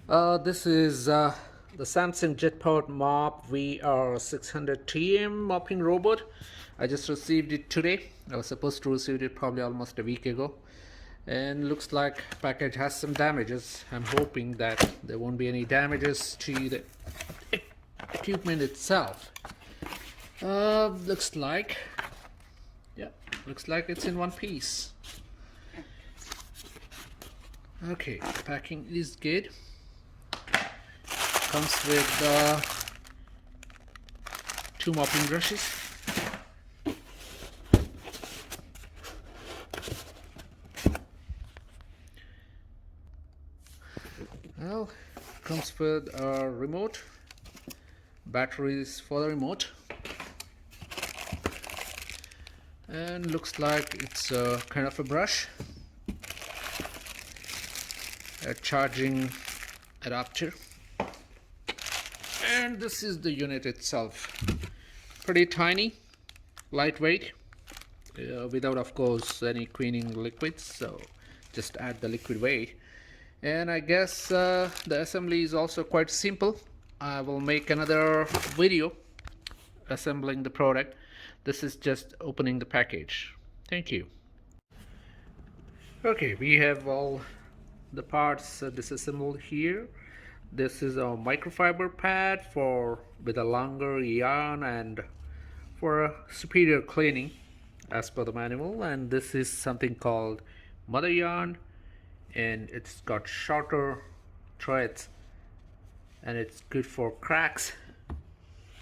This is the Samsung jetboat mop VR600TM mopping robot. I just received it today. I was supposed to receive it probably almost a week ago, and looks like package has some damages. I'm hoping that there won't be any damages to the equipment itself. Looks like, yeah, looks like it's in one piece. Okay, packing is good. Comes with two mopping brushes. Well, comes with a remote, batteries for the remote, and looks like it's kind of a brush, a charging adapter, and this is the unit itself. Pretty tiny, lightweight, without of course any cleaning liquids, so just add the liquid weight. And I guess the assembly is also quite simple. I will make another video assembling the product. This is just opening the package. Thank you. Okay, we have all the parts disassembled here. This is a microfiber pad for with a longer yarn and for a superior cleaning as per the manual, and this is something called mother yarn, and it's got shorter threads and it's good for cracks.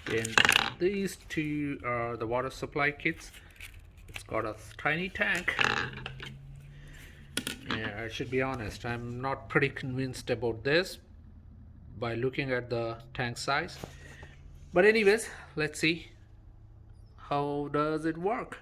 And these two are the water supply kits. It's got a tiny tank. Yeah, I should be honest, I'm not pretty convinced about this by looking at the tank size, but anyways, let's see how does it work.